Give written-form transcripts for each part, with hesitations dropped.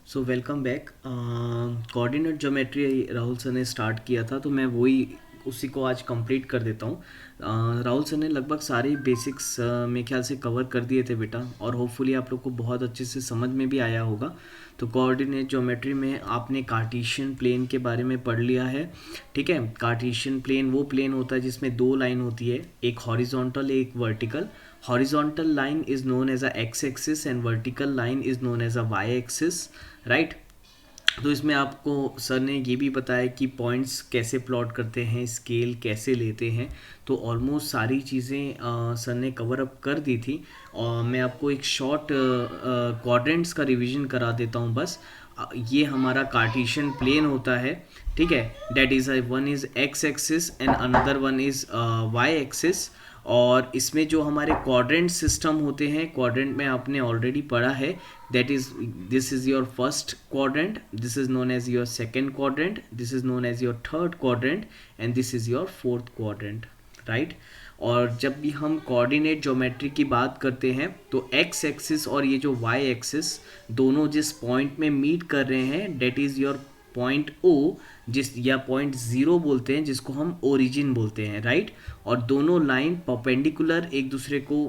So welcome back. Coordinate geometry Rahul sir ने start किया था, तो मैं वही उसी को आज कंप्लीट कर देता हूँ। राहुल सर ने लगभग सारे बेसिक्स मेरे ख्याल से कवर कर दिए थे बेटा, और होपफुली आप लोग को बहुत अच्छे से समझ में भी आया होगा। तो कोऑर्डिनेट ज्योमेट्री में आपने कार्टेशियन प्लेन के बारे में पढ़ लिया है। ठीक है, कार्टेशियन प्लेन वो प्लेन होता है जिसमें दो लाइन होती है, एक हॉरिजॉन्टल एक vertical. Horizontal line is known as a x axis and vertical line is known as a y axis, right. तो इसमें आपको सर ने ये भी बताया कि पॉइंट्स कैसे प्लॉट करते हैं, स्केल कैसे लेते हैं। तो ऑलमोस्ट सारी चीज़ें सर ने कवर अप कर दी थी, और मैं आपको एक शॉर्ट क्वाड्रेंट्स का रिवीजन करा देता हूँ बस। ये हमारा कार्टेशियन प्लेन होता है, ठीक है। That is one is x axis and another one is why axis. और इसमें जो हमारे क्वाड्रेंट सिस्टम होते हैं, क्वाड्रेंट में आपने ऑलरेडी पढ़ा है, that is this is your first quadrant, this is known as your second quadrant, this is known as your third quadrant and this is your fourth quadrant, right. और जब भी हम कोऑर्डिनेट ज्योमेट्री की बात करते हैं तो एक्स एक्सिस और ये जो वाई एक्सिस दोनों जिस पॉइंट में मीट कर रहे हैं, that is your point O, जिस या पॉइंट ज़ीरो बोलते हैं, जिसको हम ओरिजिन बोलते हैं, राइट। और दोनों लाइन परपेंडिकुलर एक दूसरे को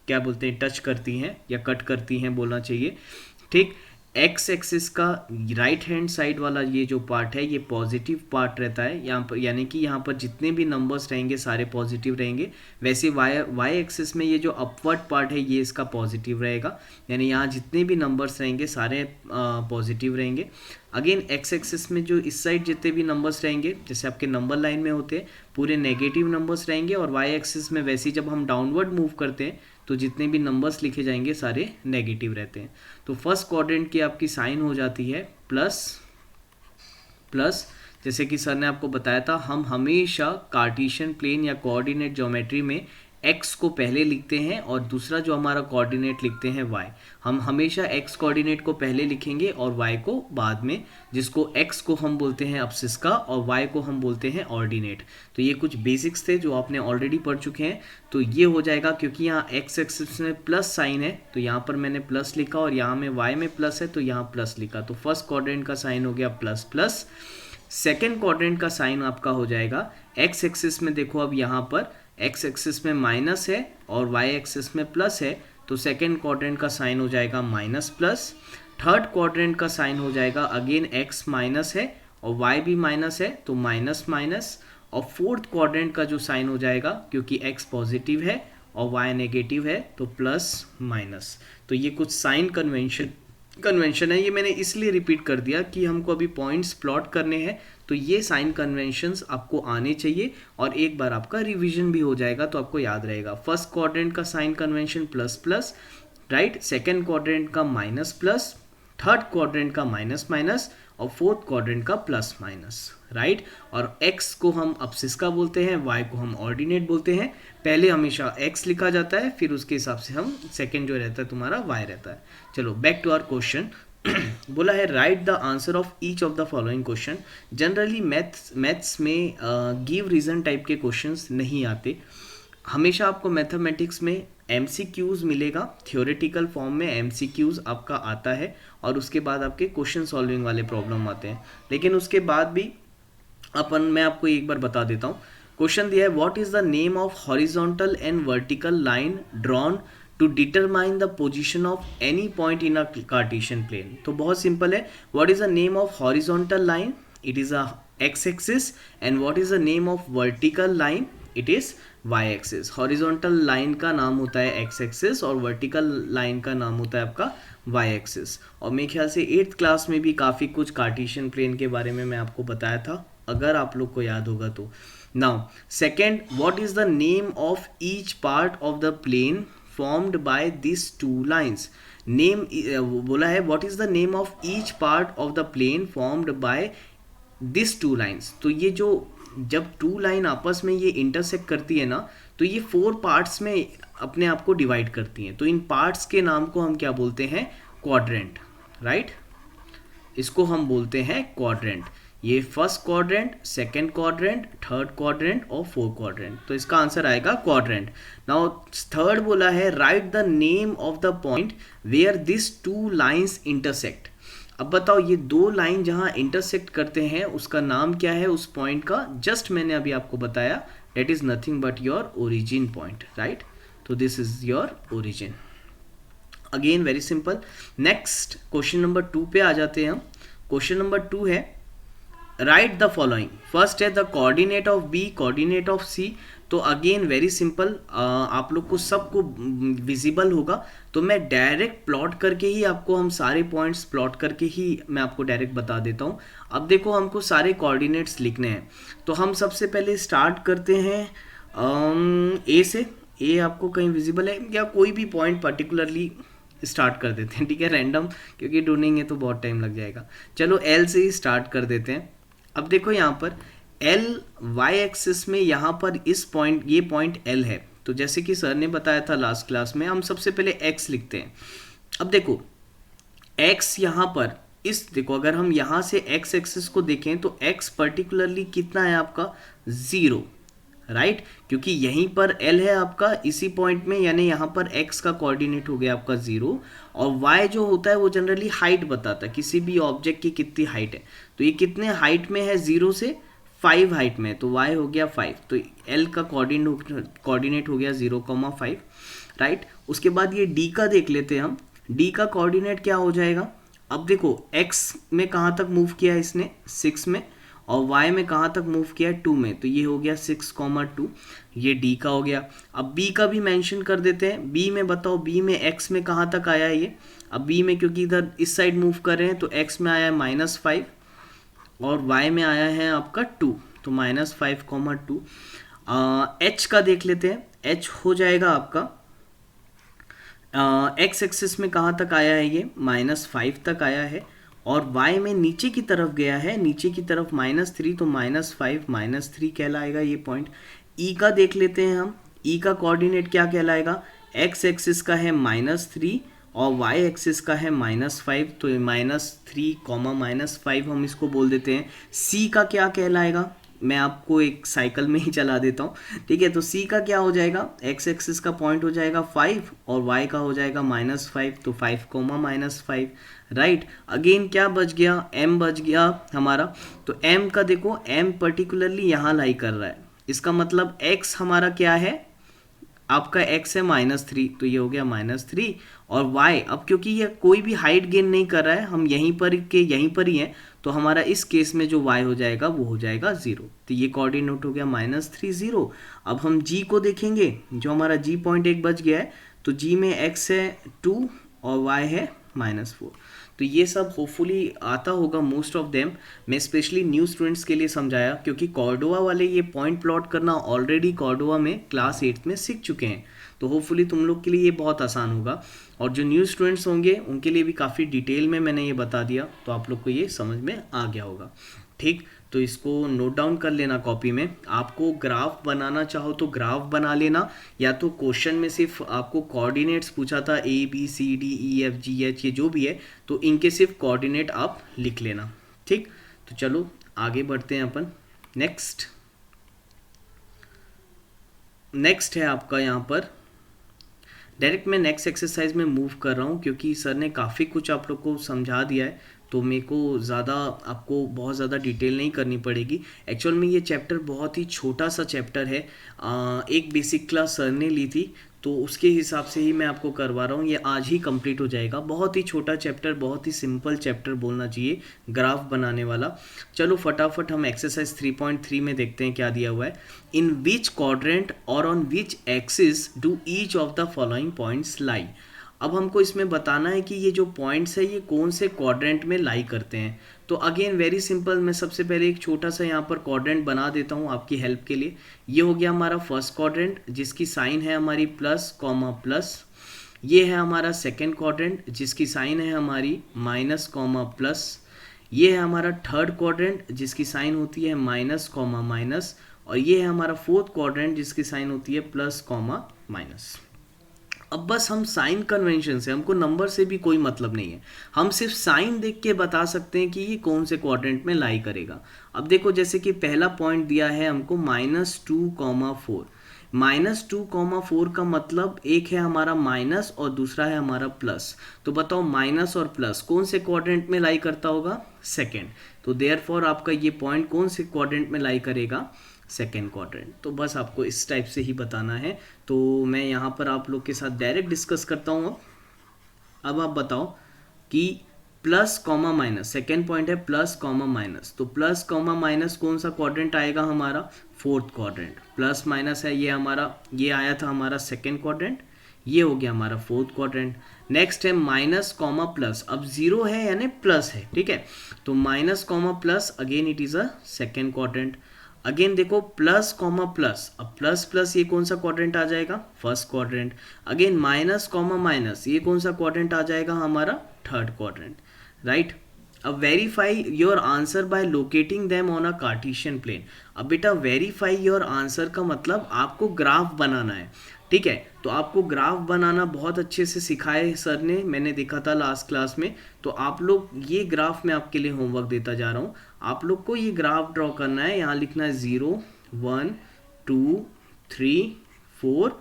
क्या बोलते हैं, टच करती हैं या कट करती हैं बोलना चाहिए, ठीक। एक्स एक्सिस का राइट हैंड साइड वाला ये जो पार्ट है, ये पॉजिटिव पार्ट रहता है यहाँ पर, यानी कि यहाँ पर जितने भी नंबर्स रहेंगे सारे पॉजिटिव रहेंगे। वैसे वाई एक्सिस में ये जो अपवर्ड पार्ट है ये इसका पॉजिटिव रहेगा, यानी यहाँ जितने भी नंबर्स रहेंगे सारे पॉजिटिव रहेंगे। अगेन एक्स एक्सिस में जो इस साइड जितने भी नंबर्स रहेंगे, जैसे आपके नंबर लाइन में होते हैं, पूरे नेगेटिव नंबर्स रहेंगे। और वाई एक्सिस में वैसे ही जब हम डाउनवर्ड मूव करते हैं तो जितने भी नंबर्स लिखे जाएंगे सारे नेगेटिव रहते हैं। तो फर्स्ट क्वाड्रेंट की आपकी साइन हो जाती है प्लस प्लस। जैसे कि सर ने आपको बताया था, हम हमेशा कार्टेशियन प्लेन या कोऑर्डिनेट ज्योमेट्री में x को पहले लिखते हैं और दूसरा जो हमारा कोऑर्डिनेट लिखते हैं y। हम हमेशा x कोऑर्डिनेट को पहले लिखेंगे और y को बाद में, जिसको x को हम बोलते हैं अब्सिस का और y को हम बोलते हैं ऑर्डिनेट। तो ये कुछ बेसिक्स थे जो आपने ऑलरेडी पढ़ चुके हैं। तो ये हो जाएगा, क्योंकि यहाँ x एक्सिस में प्लस साइन है तो यहाँ पर मैंने प्लस लिखा, और यहाँ में y में प्लस है तो यहाँ प्लस लिखा। तो फर्स्ट क्वाड्रेंट का साइन हो गया प्लस प्लस। सेकेंड क्वाड्रेंट का साइन आपका हो जाएगा, एक्स एक्सिस में देखो अब यहाँ पर एक्स एक्सिस में माइनस है और वाई एक्सिस में प्लस है, तो सेकेंड क्वाड्रेंट का साइन हो जाएगा माइनस प्लस। थर्ड क्वाड्रेंट का साइन हो जाएगा, अगेन एक्स माइनस है और वाई भी माइनस है तो माइनस माइनस। और फोर्थ क्वाड्रेंट का जो साइन हो जाएगा, क्योंकि एक्स पॉजिटिव है और वाई नेगेटिव है, तो प्लस माइनस। तो ये कुछ साइन कन्वेंशन है, ये मैंने इसलिए रिपीट कर दिया कि हमको अभी पॉइंट्स प्लॉट करने हैं, तो ये साइन कन्वेंशंस आपको आने चाहिए और एक बार आपका रिवीजन भी हो जाएगा तो आपको याद रहेगा। फर्स्ट क्वाड्रेंट का sign convention plus plus, right. Second quadrant का माइनस प्लस, थर्ड क्वाड्रेंट का माइनस माइनस और फोर्थ क्वाड्रेंट का प्लस माइनस, राइट। और x को हम अब्सिस का बोलते हैं, y को हम ऑर्डिनेट बोलते हैं। पहले हमेशा x लिखा जाता है, फिर उसके हिसाब से हम सेकेंड जो रहता है तुम्हारा y रहता है। चलो बैक टू आवर क्वेश्चन। बोला है write the answer of each of the following question. Generally maths में गिव रीजन टाइप के क्वेश्चंस नहीं आते। हमेशा आपको मैथमेटिक्स में MCQs मिलेगा, थियोरेटिकल फॉर्म में MCQs आपका आता है, और उसके बाद आपके क्वेश्चन सॉल्विंग वाले प्रॉब्लम आते हैं। लेकिन उसके बाद भी मैं आपको एक बार बता देता हूँ। क्वेश्चन दिया है, what is the name of horizontal and vertical line drawn to determine the position of any point in a Cartesian plane. तो बहुत सिंपल है, what is the name of horizontal line, it is a x axis, and what is the name of vertical line, it is y axis. Horizontal line का नाम होता है x axis और vertical line का नाम होता है आपका वाई एक्सिस। और मेरे ख्याल से 8th क्लास में भी काफ़ी कुछ कार्टेशियन प्लेन के बारे में मैं आपको बताया था, अगर आप लोग को याद होगा तो। Now second, what is the name of each part of the plane formed by this two lines. Name बोला है, what is the name of each part of the plane formed by this two lines. तो ये जो जब to line आपस में ये intersect करती है ना, तो ये 4 पार्ट्स में अपने आप को डिवाइड करती हैं। तो इन पार्ट्स के नाम को हम क्या बोलते हैं, क्वाड्रेंट, राइट। इसको हम बोलते हैं क्वाड्रेंट। ये first quadrant, second quadrant, third quadrant और फोर्थ क्वाड्रेंट। तो इसका आंसर आएगा क्वाड्रेंट। नाउ थर्ड बोला है, write the name of the point where this two lines intersect. अब बताओ ये दो लाइन जहाँ इंटरसेक्ट करते हैं उसका नाम क्या है उस पॉइंट का, जस्ट मैंने अभी आपको बताया, that is nothing but your origin point, right. तो this is your origin. Again very simple. Next question number 2 पे आ जाते हैं हम। क्वेश्चन नंबर 2 है राइट द फॉलोइंग। फर्स्ट है the coordinate of B, coordinate of C. तो again very simple, आप लोग को सबको विजिबल होगा, तो मैं डायरेक्ट प्लॉट करके ही आपको, हम सारे पॉइंट्स प्लॉट करके ही मैं आपको डायरेक्ट बता देता हूँ। अब देखो हमको सारे कोऑर्डिनेट्स लिखने हैं, तो हम सबसे पहले स्टार्ट करते हैं ए से। ए आपको कहीं विजिबल है या कोई भी पॉइंट पर्टिकुलरली स्टार्ट कर देते हैं, ठीक है, रैंडम, क्योंकि ढूंढेंगे तो बहुत टाइम लग जाएगा। चलो एल से ही स्टार्ट कर देते हैं। अब देखो यहाँ पर एल वाई एक्सिस में, यहाँ पर इस पॉइंट, ये पॉइंट एल है, तो जैसे कि सर ने बताया था लास्ट क्लास में, हम सबसे पहले एक्स लिखते हैं। अब देखो एक्स यहाँ पर इस, देखो अगर हम यहाँ से एक्स एक्सिस को देखें तो एक्स पर्टिकुलरली कितना है आपका, 0, राइट, क्योंकि यहीं पर एल है आपका इसी पॉइंट में, यानी यहाँ पर एक्स का कोऑर्डिनेट हो गया आपका 0, और वाई जो होता है वो जनरली हाइट बताता है किसी भी ऑब्जेक्ट की कितनी हाइट है। तो ये कितने हाइट में है, 0 से 5 हाइट में, तो y हो गया 5, तो l का कोऑर्डिनेट हो गया 0,5, राइट। उसके बाद ये d का देख लेते हैं हम, d का कोऑर्डिनेट क्या हो जाएगा। अब देखो x में कहाँ तक मूव किया है इसने, 6 में, और y में कहाँ तक मूव किया है, 2 में, तो ये हो गया 6,2, ये d का हो गया। अब b का भी मेंशन कर देते हैं। b में बताओ, b में x में कहाँ तक आया है ये। अब b में क्योंकि इधर इस साइड मूव कर रहे हैं तो x में आया है -5 और y में आया है आपका 2, तो -5,2। h का देख लेते हैं, h हो जाएगा आपका x एक्सिस में कहाँ तक आया है ये, -5 तक आया है, और y में नीचे की तरफ गया है, नीचे की तरफ -3, तो -5 -3 कहलाएगा ये पॉइंट। e का देख लेते हैं हम, e का कोऑर्डिनेट क्या कहलाएगा, x एक्सिस का है -3 और y एक्सिस का है -5, तो -3, -5 हम इसको बोल देते हैं। c का क्या कहलाएगा, मैं आपको एक साइकिल में ही चला देता हूँ, ठीक है। तो c का क्या हो जाएगा, x एक्सिस का पॉइंट हो जाएगा 5 और y का हो जाएगा -5, तो 5, -5, राइट। अगेन क्या बच गया, m बच गया हमारा। तो m का देखो, m पर्टिकुलरली यहाँ लाई कर रहा है, इसका मतलब x हमारा क्या है, आपका x है -3, तो ये हो गया -3, और y, अब क्योंकि ये कोई भी हाइट गेन नहीं कर रहा है, हम यहीं पर ही हैं, तो हमारा इस केस में जो y हो जाएगा वो हो जाएगा 0, तो ये कोऑर्डिनेट हो गया -3, 0। अब हम g को देखेंगे, जो हमारा g पॉइंट एक बच गया है, तो g में x है 2 और y है -4। तो ये सब होपफुली आता होगा मोस्ट ऑफ देम। मैं स्पेशली न्यू स्टूडेंट्स के लिए समझाया, क्योंकि कॉर्डोवा वाले ये पॉइंट प्लॉट करना ऑलरेडी कॉर्डोवा में क्लास 8 में सीख चुके हैं, तो होपफुली तुम लोग के लिए ये बहुत आसान होगा, और जो न्यू स्टूडेंट्स होंगे उनके लिए भी काफ़ी डिटेल में मैंने ये बता दिया, तो आप लोग को ये समझ में आ गया होगा, ठीक। तो इसको नोट डाउन कर लेना कॉपी में। आपको ग्राफ बनाना चाहो तो ग्राफ बना लेना, या तो क्वेश्चन में सिर्फ आपको कोऑर्डिनेट्स पूछा था ABCDEFGH ये जो भी है, तो इनके सिर्फ कोऑर्डिनेट आप लिख लेना, ठीक। तो चलो आगे बढ़ते हैं अपन। नेक्स्ट है आपका यहाँ पर, डायरेक्ट मैं नेक्स्ट एक्सरसाइज में मूव कर रहा हूँ, क्योंकि सर ने काफ़ी कुछ आप लोग को समझा दिया है, तो मेरे को ज़्यादा आपको बहुत ज़्यादा डिटेल नहीं करनी पड़ेगी। एक्चुअल में ये चैप्टर बहुत ही छोटा सा चैप्टर है, एक बेसिक क्लास सर ने ली थी, तो उसके हिसाब से ही मैं आपको करवा रहा हूँ। ये आज ही कंप्लीट हो जाएगा। बहुत ही छोटा चैप्टर, बहुत ही सिंपल चैप्टर बोलना चाहिए, ग्राफ बनाने वाला। चलो फटाफट हम एक्सरसाइज 3.3 में देखते हैं क्या दिया हुआ है। इन विच क्वाड्रेंट और on which axis do each of the following points लाई। अब हमको इसमें बताना है कि ये जो पॉइंट्स है ये कौन से क्वाड्रेंट में लाई करते हैं। तो अगेन वेरी सिंपल, मैं सबसे पहले एक छोटा सा यहाँ पर क्वाड्रेंट बना देता हूँ आपकी हेल्प के लिए। ये हो गया हमारा फर्स्ट क्वाड्रेंट, जिसकी साइन है हमारी +, ये है हमारा सेकेंड क्वाड्रेंट, जिसकी साइन है हमारी -, ये है हमारा थर्ड क्वाड्रेंट, जिसकी साइन होती है -, और ये है हमारा फोर्थ क्वाड्रेंट, जिसकी साइन होती है +, अब बस हम साइन कन्वेंशन से, हमको नंबर से भी कोई मतलब नहीं है, हम सिर्फ साइन देख के बता सकते हैं कि ये कौन से क्वाड्रेंट में लाई करेगा। अब देखो जैसे कि पहला पॉइंट दिया है हमको -2, 4, -2, 4 का मतलब एक है हमारा माइनस और दूसरा है हमारा प्लस। तो बताओ माइनस और प्लस कौन से क्वाड्रेंट में लाई करता होगा? सेकेंड। तो देयरफॉर आपका ये पॉइंट कौन से क्वाड्रेंट में लाई करेगा? Second quadrant. तो बस आपको इस टाइप से ही बताना है। तो मैं यहाँ पर आप लोग के साथ डायरेक्ट डिस्कस करता हूँ। अब आप बताओ कि plus comma minus, second point है प्लस कॉमा माइनस, तो प्लस कॉमा माइनस कौन सा क्वाड्रेंट आएगा हमारा? Fourth quadrant. प्लस माइनस है ये हमारा, ये आया था हमारा सेकेंड क्वाड्रेंट, ये हो गया हमारा फोर्थ क्वाड्रेंट। नेक्स्ट है माइनस कॉमा प्लस, अब जीरो है यानी प्लस है, ठीक है, तो minus comma plus again it is a second quadrant. Again देखो प्लस कॉमा प्लस, अब प्लस प्लस ये कौन सा क्वाड्रेंट आ जाएगा? First quadrant. Again minus comma minus, ये कौन सा क्वाड्रेंट आ जाएगा हमारा? Third quadrant, right. अब verify your answer by locating them on a Cartesian plane. अब बेटा वेरीफाई योर आंसर का मतलब आपको ग्राफ बनाना है, ठीक है। तो आपको ग्राफ बनाना बहुत अच्छे से सिखाए सर ने, मैंने देखा था लास्ट क्लास में। तो आप लोग ये ग्राफ मैं आपके लिए होमवर्क देता जा रहा हूँ। आप लोग को ये ग्राफ ड्रॉ करना है, यहाँ लिखना है 0 1 2 3 4,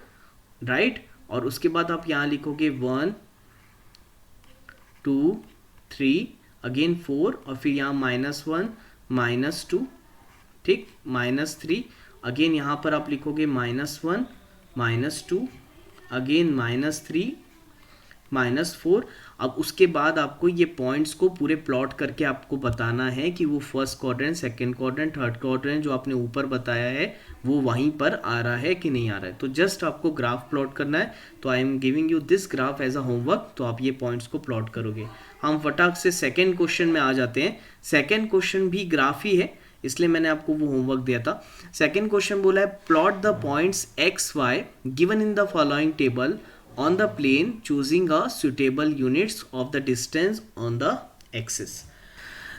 राइट। और उसके बाद आप यहाँ लिखोगे 1 2 3 अगेन 4 और फिर यहाँ -1 -2, ठीक, -3 अगेन यहाँ पर आप लिखोगे -1 -2 अगेन -3 -4। अब उसके बाद आपको ये पॉइंट्स को पूरे प्लॉट करके आपको बताना है कि वो first quadrant, second quadrant, third quadrant जो आपने ऊपर बताया है वो वहीं पर आ रहा है कि नहीं आ रहा है। तो जस्ट आपको ग्राफ प्लॉट करना है। तो I am giving you this graph as a homework, तो आप ये पॉइंट्स को प्लॉट करोगे। हम फटाक से सेकेंड क्वेश्चन में आ जाते हैं। सेकेंड क्वेश्चन भी ग्राफ ही है, इसलिए मैंने आपको वो होमवर्क दिया था। सेकेंड क्वेश्चन बोला है plot the points x y given in the following table on the plane choosing a suitable units of the distance on the axis।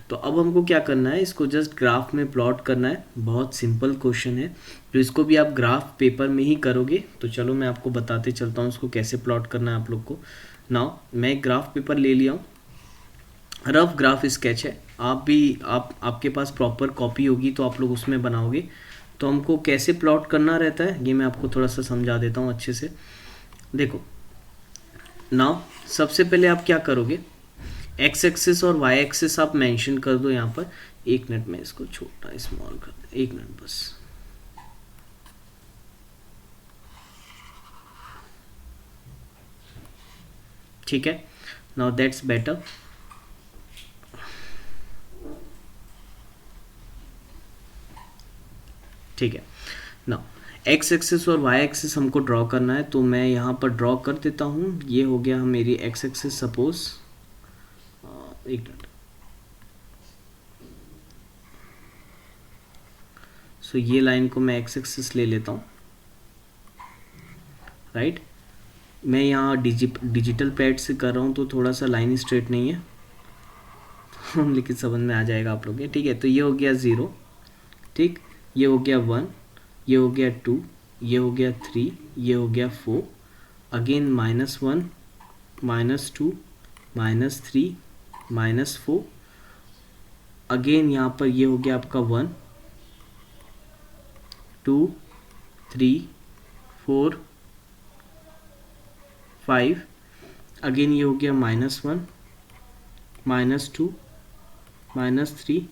तो अब हमको क्या करना है, इसको जस्ट ग्राफ में प्लॉट करना है। बहुत सिंपल क्वेश्चन है, तो इसको भी आप ग्राफ पेपर में ही करोगे। तो चलो मैं आपको बताते चलता हूँ इसको कैसे प्लॉट करना है आप लोग को। नाउ मैं एक ग्राफ पेपर ले लिया हूँ, रफ ग्राफ स्केच है। आप भी आपके पास प्रॉपर कॉपी होगी तो आप लोग उसमें बनाओगे। तो हमको कैसे प्लॉट करना रहता है ये मैं आपको थोड़ा सा समझा देता हूँ अच्छे से। देखो नाउ सबसे पहले आप क्या करोगे, एक्स एक्सिस और वाई एक्सिस आप मेंशन कर दो यहाँ पर। एक मिनट में इसको छोटा स्मॉल कर दे, एक मिनट बस। ठीक है, नाउ दैट्स बेटर। ठीक है, नाउ एक्स एक्सिस और वाई एक्सिस हमको ड्रॉ करना है, तो मैं यहाँ पर ड्रॉ कर देता हूँ। ये हो गया मेरी एक्स एक्सिस, सपोज एक मिनट। सो ये लाइन को मैं एक्स एक्सिस ले लेता हूँ, राइट। मैं यहाँ डिजिटल पैड से कर रहा हूँ तो थोड़ा सा लाइन स्ट्रेट नहीं है लेकिन समझ में आ जाएगा आप लोग के, ठीक है। तो ये हो गया 0, ठीक, ये हो गया 1, ये हो गया 2, ये हो गया 3, ये हो गया 4, अगेन -1 -2 -3 -4, अगेन यहाँ पर ये हो गया आपका 1 2 3 4 5, अगेन ये हो गया -1 -2 -3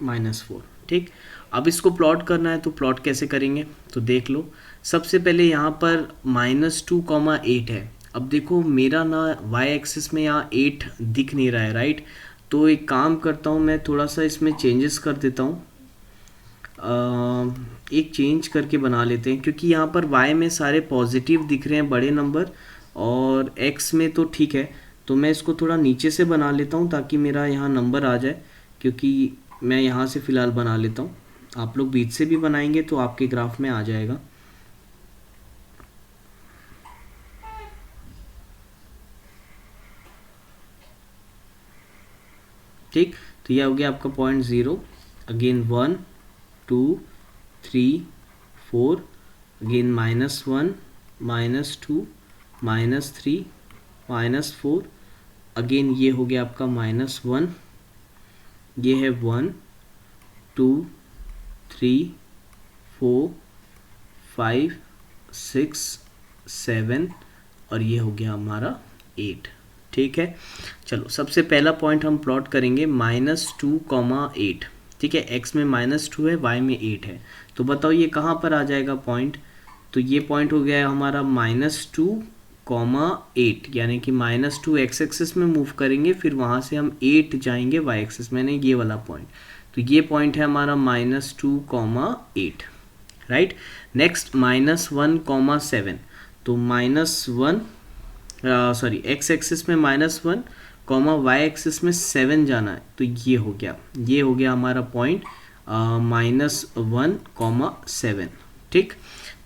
-4, ठीक। अब इसको प्लॉट करना है, तो प्लॉट कैसे करेंगे तो देख लो। सबसे पहले यहाँ पर -2,8 है। अब देखो मेरा ना वाई एक्सिस में यहाँ 8 दिख नहीं रहा है, राइट। तो एक काम करता हूँ मैं, थोड़ा सा इसमें चेंजेस कर देता हूँ। एक चेंज करके बना लेते हैं, क्योंकि यहाँ पर y में सारे पॉजिटिव दिख रहे हैं बड़े नंबर, और x में तो ठीक है। तो मैं इसको थोड़ा नीचे से बना लेता हूँ ताकि मेरा यहाँ नंबर आ जाए, क्योंकि मैं यहाँ से फ़िलहाल बना लेता हूँ। आप लोग बीच से भी बनाएंगे तो आपके ग्राफ में आ जाएगा। ठीक, तो यह हो गया आपका पॉइंट 0, अगेन 1 2 3 4, अगेन -1 -2 -3 -4, अगेन ये हो गया आपका -1, ये है 1 2 3 4 5 6 7 और ये हो गया हमारा 8। ठीक है, चलो सबसे पहला पॉइंट हम प्लॉट करेंगे -2,8। ठीक है, x में -2 है, y में 8 है, तो बताओ ये कहाँ पर आ जाएगा पॉइंट। तो ये पॉइंट हो गया है हमारा -2,8, यानी कि -2 x एक्सिस में मूव करेंगे, फिर वहाँ से हम 8 जाएंगे y एक्सिस में, ये वाला पॉइंट। तो ये पॉइंट है हमारा -2,8, राइट। नेक्स्ट -1,7, तो x एक्सिस में -1, y एक्सिस में 7 जाना है, तो ये हो गया हमारा पॉइंट -1,7। ठीक,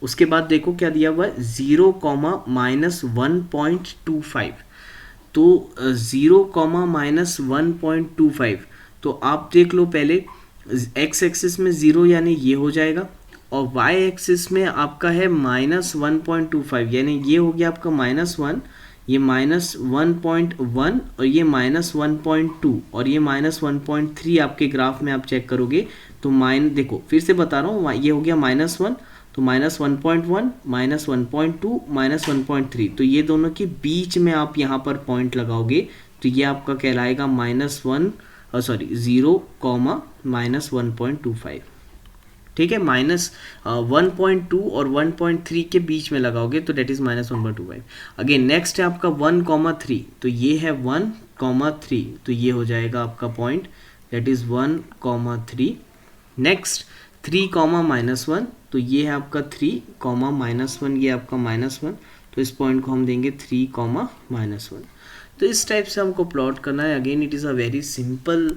उसके बाद देखो क्या दिया हुआ है, 0, -1.25। तो 0, -1.25, तो आप देख लो पहले, x एक्सिस में 0 यानी ये हो जाएगा, और y एक्सिस में आपका है -1.25, यानी ये हो गया आपका -1, ये -1.1 और ये -1.2 और ये -1.3 आपके ग्राफ में आप चेक करोगे तो देखो फिर से बता रहा हूँ, ये हो गया -1, तो -1.1, -1.2, -1.3, तो ये दोनों के बीच में आप यहाँ पर पॉइंट लगाओगे तो ये आपका कहलाएगा -0, -1.25। ठीक है, -1.2 और 1.3 के बीच में लगाओगे तो डेट इज -1.25। अगेन नेक्स्ट है आपका 1,3, तो ये है 1,3, तो ये हो जाएगा आपका पॉइंट, डेट इज 1,3। नेक्स्ट 3, -1, तो ये है आपका 3, -1, ये आपका -1, तो इस पॉइंट को हम देंगे 3, -1। तो इस टाइप से हमको प्लॉट करना है। Again it is a very simple,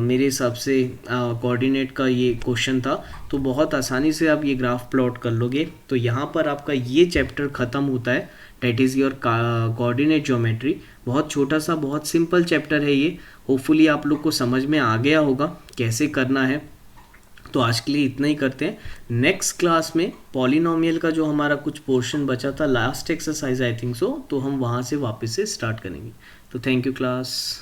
मेरे हिसाब से कोऑर्डिनेट का ये क्वेश्चन था, तो बहुत आसानी से आप ये ग्राफ प्लॉट कर लोगे। तो यहाँ पर आपका ये चैप्टर ख़त्म होता है, date is your coordinate geometry. बहुत छोटा सा, बहुत सिंपल चैप्टर है ये। होपफुली आप लोग को समझ में आ गया होगा कैसे करना है। तो आज के लिए इतना ही करते हैं। नेक्स्ट क्लास में पॉलिनोमियल का जो हमारा कुछ पोर्शन बचा था, last exercise I think so, तो हम वहाँ से वापस से स्टार्ट करेंगे। तो थैंक यू क्लास।